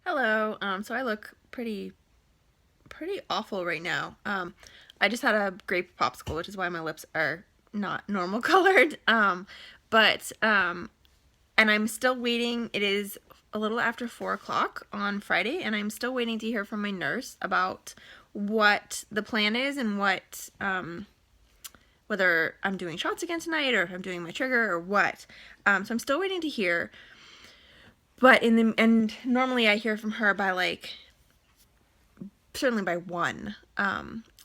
Hello. So I look pretty awful right now. I just had a grape popsicle, which is why my lips are not normal colored. But and I'm still waiting. It is a little after 4 o'clock on Friday, and I'm still waiting to hear from my nurse about what the plan is and what whether I'm doing shots again tonight or if I'm doing my trigger or what. So I'm still waiting to hear. But normally I hear from her by certainly by 1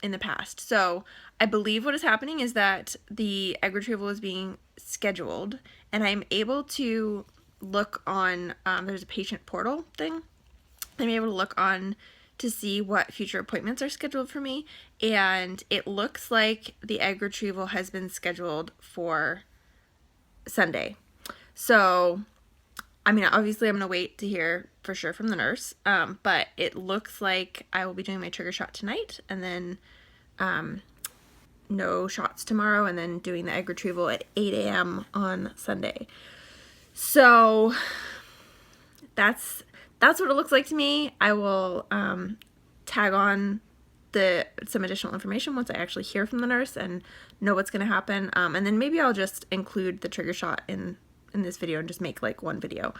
in the past. So I believe what is happening is that the egg retrieval is being scheduled, and I'm able to look on, there's a patient portal thing. I'm able to look on to see what future appointments are scheduled for me, and it looks like the egg retrieval has been scheduled for Sunday. So I mean, obviously, I'm going to wait to hear for sure from the nurse, but it looks like I will be doing my trigger shot tonight, and then no shots tomorrow, and then doing the egg retrieval at 8 a.m. on Sunday. So that's what it looks like to me. I will tag on some additional information once I actually hear from the nurse and know what's going to happen, and then maybe I'll just include the trigger shot in this video and just make like one video.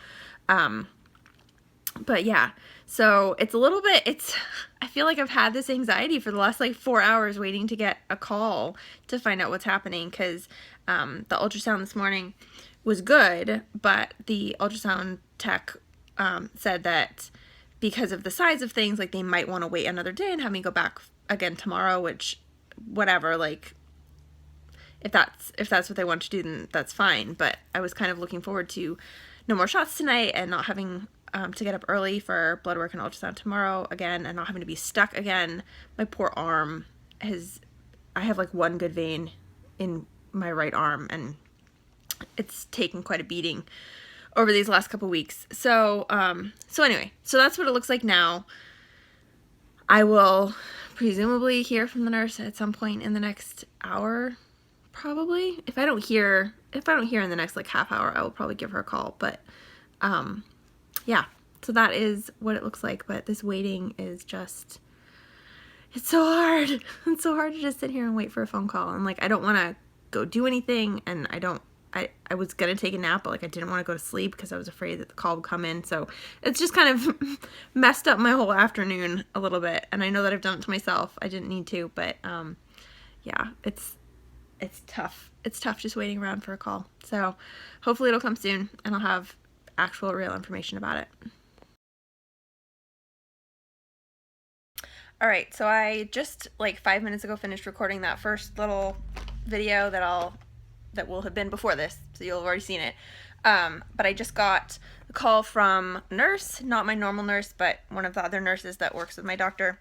But yeah, so it's a little bit, I feel like I've had this anxiety for the last like 4 hours waiting to get a call to find out what's happening, because the ultrasound this morning was good, but the ultrasound tech said that because of the size of things, like they might want to wait another day and have me go back again tomorrow, which whatever, like if that's what they want to do, then that's fine. But I was kind of looking forward to no more shots tonight and not having to get up early for blood work and ultrasound tomorrow again, and not having to be stuck again. My poor arm I have like one good vein in my right arm, and it's taken quite a beating over these last couple weeks. So anyway, so that's what it looks like now. I will presumably hear from the nurse at some point in the next hour. Probably. If I don't hear in the next like half hour, I will probably give her a call. But yeah, so that is what it looks like. But this waiting is just, it's so hard. It's so hard to just sit here and wait for a phone call. And like, I don't want to go do anything, and I was gonna take a nap, but like I didn't want to go to sleep because I was afraid that the call would come in. So it's just kind of messed up my whole afternoon a little bit. And I know that I've done it to myself. I didn't need to, but yeah, it's tough. It's tough just waiting around for a call. So hopefully it'll come soon and I'll have actual real information about it. All right, so I just like 5 minutes ago finished recording that first little video that will have been before this, so you'll have already seen it. But I just got a call from a nurse, not my normal nurse, but one of the other nurses that works with my doctor.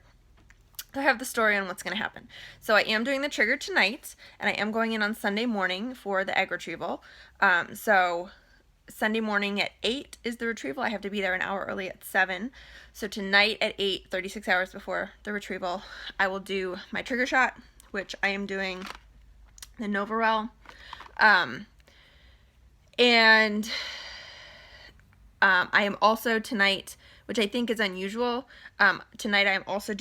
I have the story on what's going to happen. So I am doing the trigger tonight, and I am going in on Sunday morning for the egg retrieval. So Sunday morning at 8 is the retrieval. I have to be there an hour early at 7. So tonight at 8, 36 hours before the retrieval, I will do my trigger shot, which I am doing the Novarel. And I am also tonight, which I think is unusual, tonight I am also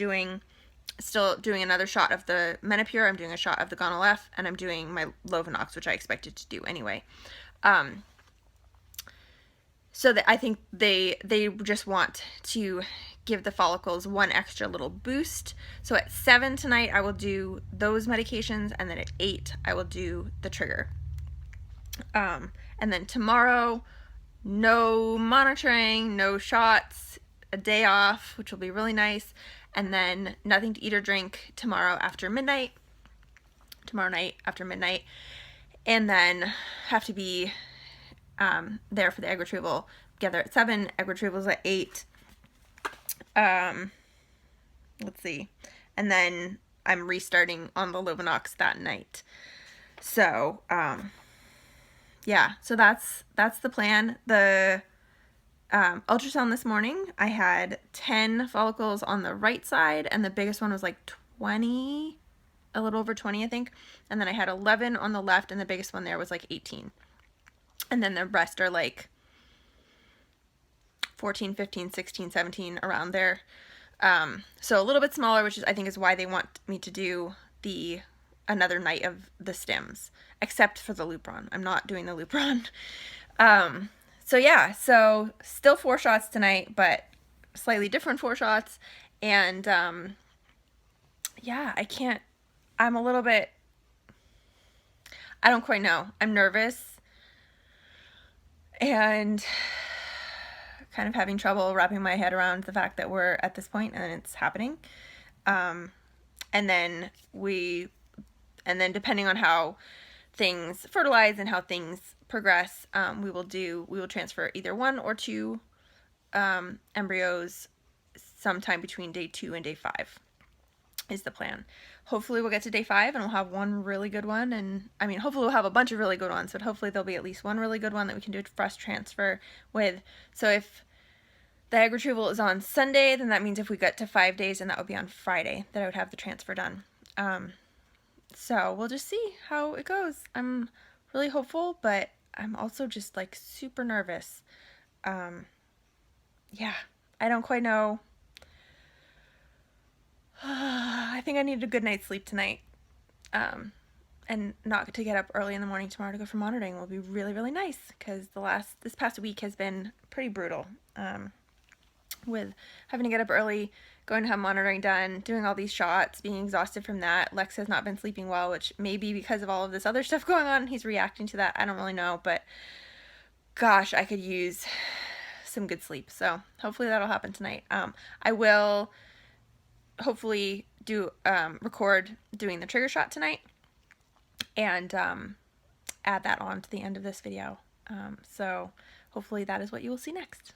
still doing another shot of the Menopur. I'm doing a shot of the Gonal-F, and I'm doing my Lovenox, which I expected to do anyway. So that I think they just want to give the follicles one extra little boost. So at 7 tonight, I will do those medications, and then at 8, I will do the trigger. And then tomorrow, no monitoring, no shots, a day off, which will be really nice, and then nothing to eat or drink tomorrow night after midnight, and then have to be there for the egg retrieval. Together at 7, egg retrieval's at 8. Let's see, and then I'm restarting on the Lovenox that night. So yeah, so that's the plan. The ultrasound this morning, I had 10 follicles on the right side, and the biggest one was like 20, a little over 20, I think. And then I had 11 on the left, and the biggest one there was like 18. And then the rest are like 14, 15, 16, 17, around there. So a little bit smaller, which is, I think, is why they want me to do another night of the stims, except for the Lupron. I'm not doing the Lupron. So yeah, so still 4 shots tonight, but slightly different 4 shots. And yeah, I'm a little bit, I don't quite know. I'm nervous and kind of having trouble wrapping my head around the fact that we're at this point and it's happening. And then depending on how things fertilize and how things progress, we will transfer either 1 or 2 embryos sometime between day 2 and day 5 is the plan. Hopefully we'll get to day 5 and we'll have one really good one, and I mean, hopefully we'll have a bunch of really good ones, but hopefully there'll be at least one really good one that we can do a fresh transfer with. So if the egg retrieval is on Sunday, then that means if we get to 5 days, and that would be on Friday, that I would have the transfer done. So we'll just see how it goes. I'm really hopeful, but I'm also just like super nervous. Yeah, I don't quite know. I think I need a good night's sleep tonight. And not to get up early in the morning tomorrow to go for monitoring will be really, really nice, because this past week has been pretty brutal. With having to get up early, going to have monitoring done, doing all these shots, being exhausted from that. Lex has not been sleeping well, which may be because of all of this other stuff going on. He's reacting to that. I don't really know, but gosh, I could use some good sleep. So hopefully that'll happen tonight. I will hopefully record doing the trigger shot tonight and add that on to the end of this video. So hopefully that is what you will see next.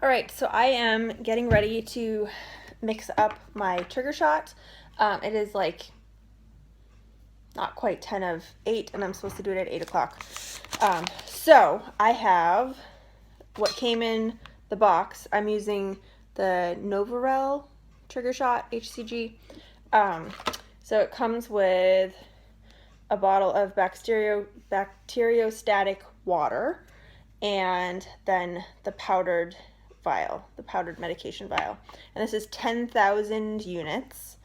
All right, so I am getting ready to mix up my trigger shot. It is like not quite 10 of 8, and I'm supposed to do it at 8 o'clock. So I have what came in the box. I'm using the Novarel trigger shot HCG. So it comes with a bottle of bacteriostatic water, and then the powdered medication vial. And this is 10,000 units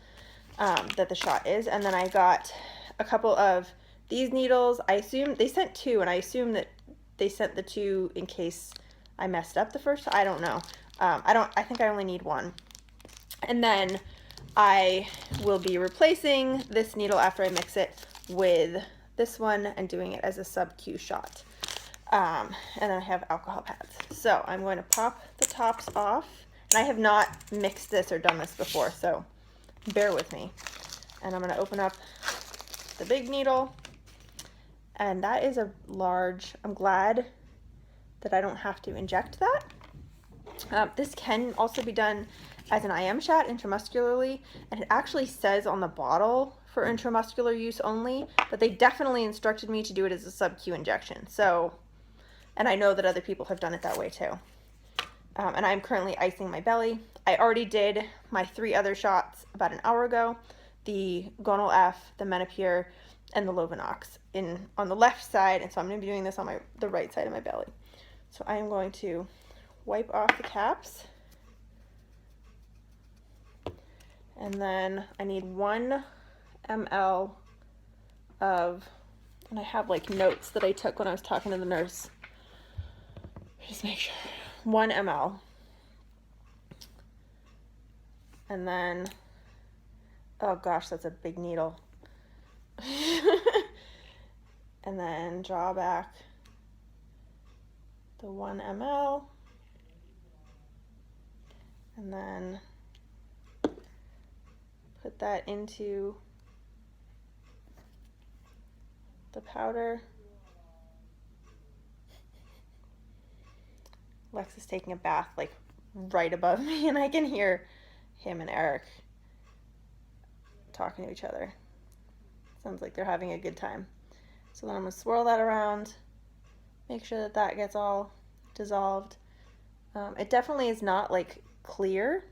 that the shot is. And then I got a couple of these needles. I assume they sent 2, and I assume that they sent the 2 in case I messed up the first. I don't know. I think I only need 1. And then I will be replacing this needle after I mix it with this one and doing it as a sub-Q shot. And then I have alcohol pads. So I'm going to pop the tops off. And I have not mixed this or done this before, so bear with me. And I'm going to open up the big needle. And that is a large, I'm glad that I don't have to inject that. This can also be done as an IM shot intramuscularly, and it actually says on the bottle for intramuscular use only, but they definitely instructed me to do it as a sub-Q injection. So, and I know that other people have done it that way too. And I'm currently icing my belly. I already did my 3 other shots about an hour ago, the Gonal F, the Menopur, and the Lovenox on the left side, and so I'm going to be doing this on the right side of my belly. So I am going to wipe off the caps, and then I need 1 ml of, and I have like notes that I took when I was talking to the nurse. Just make sure. 1 ml. And then, oh gosh, that's a big needle. And then draw back the 1 ml. And then put that into the powder. Lex is taking a bath like right above me, and I can hear him and Eric talking to each other. Sounds like they're having a good time. So then I'm going to swirl that around, make sure that that gets all dissolved. It definitely is not like clear.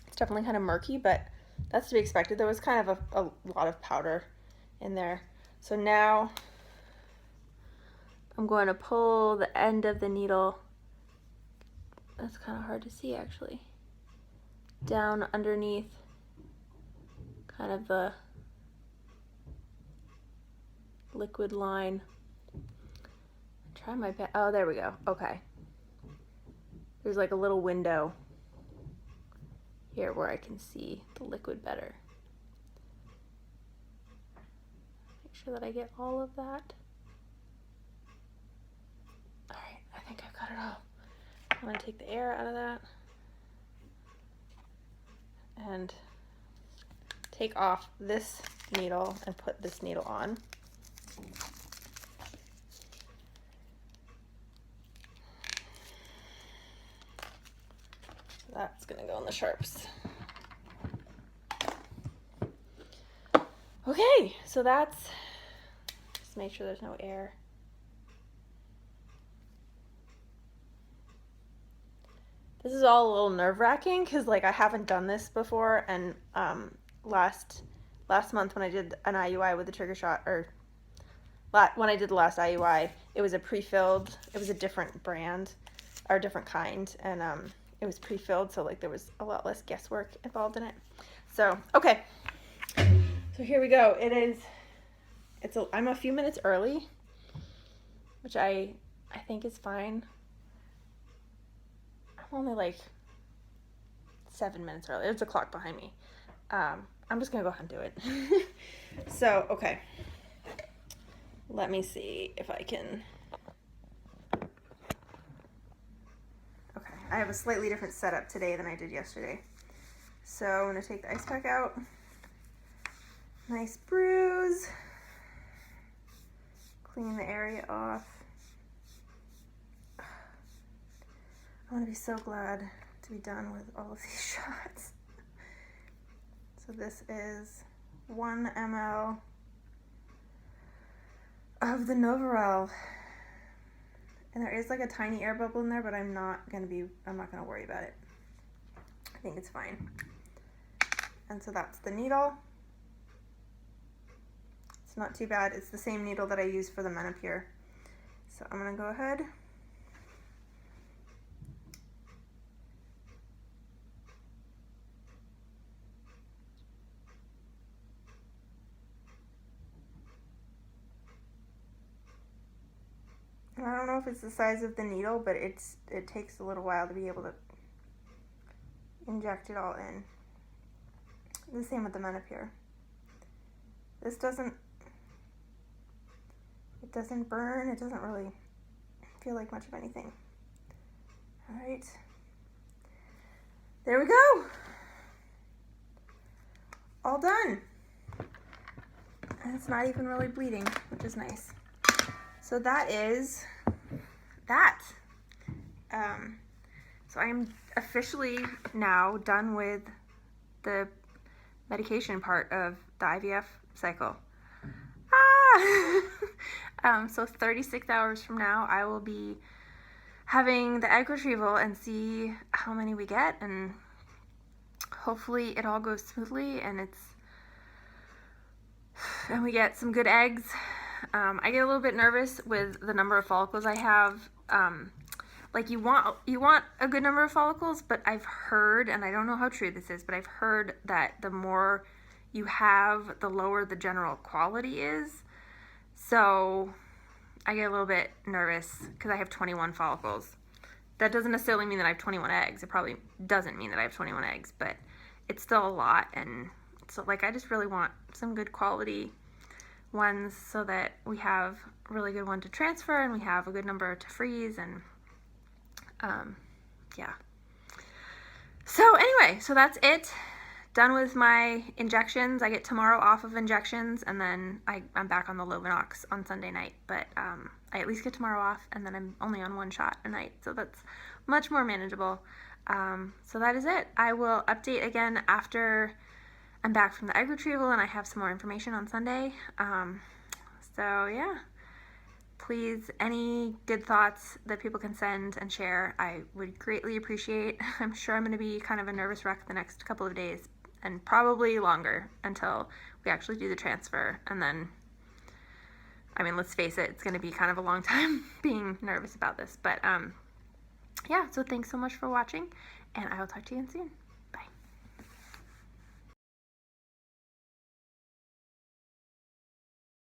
It's definitely kind of murky, but that's to be expected. There was kind of a lot of powder in there. So now I'm going to pull the end of the needle, that's kind of hard to see actually, down underneath kind of the liquid line. Try my best. Oh, there we go. Okay. There's like a little window here where I can see the liquid better. Make sure that I get all of that. All right, I think I've got it all. I'm going to take the air out of that and take off this needle and put this needle on. That's gonna go in the sharps. Okay, so that's, just make sure there's no air. This is all a little nerve-wracking because like I haven't done this before, and last month when I did an IUI with the trigger shot, or when I did the last IUI, it was a pre-filled, it was a different brand or a different kind, and it was pre-filled, so like there was a lot less guesswork involved in it. So okay, so here we go. I'm a few minutes early, which I think is fine. I'm only like 7 minutes early. There's a clock behind me. I'm just gonna go ahead and do it. So okay, let me see if I can. I have a slightly different setup today than I did yesterday. So I'm gonna take the ice pack out. Nice bruise. Clean the area off. I'm gonna be so glad to be done with all of these shots. So this is 1 ml of the Novarel. And there is like a tiny air bubble in there, but I'm not gonna worry about it. I think it's fine. And so that's the needle. It's not too bad. It's the same needle that I use for the Menopur. So I'm gonna go ahead. I don't know if it's the size of the needle, but it takes a little while to be able to inject it all in. The same with the Menopur. This doesn't burn, it doesn't really feel like much of anything. All right, there we go. All done. And it's not even really bleeding, which is nice. So that is that. So I'm officially now done with the medication part of the IVF cycle. So 36 hours from now, I will be having the egg retrieval and see how many we get, and hopefully it all goes smoothly and we get some good eggs. I get a little bit nervous with the number of follicles I have. Like you want a good number of follicles, but I've heard, and I don't know how true this is, but I've heard that the more you have, the lower the general quality is. So I get a little bit nervous because I have 21 follicles. That doesn't necessarily mean that I have 21 eggs. It probably doesn't mean that I have 21 eggs, but it's still a lot. And so like I just really want some good quality ones so that we have a really good one to transfer and we have a good number to freeze, and yeah. So anyway, so that's it. Done with my injections. I get tomorrow off of injections, and then I'm back on the Lovenox on Sunday night, but I at least get tomorrow off, and then I'm only on 1 shot a night, so that's much more manageable. So that is it. I will update again after I'm back from the egg retrieval and I have some more information on Sunday. So yeah, please, any good thoughts that people can send and share, I would greatly appreciate. I'm sure I'm going to be kind of a nervous wreck the next couple of days, and probably longer until we actually do the transfer, and then I mean, let's face it, it's going to be kind of a long time being nervous about this. But yeah, so thanks so much for watching, and I will talk to you again soon.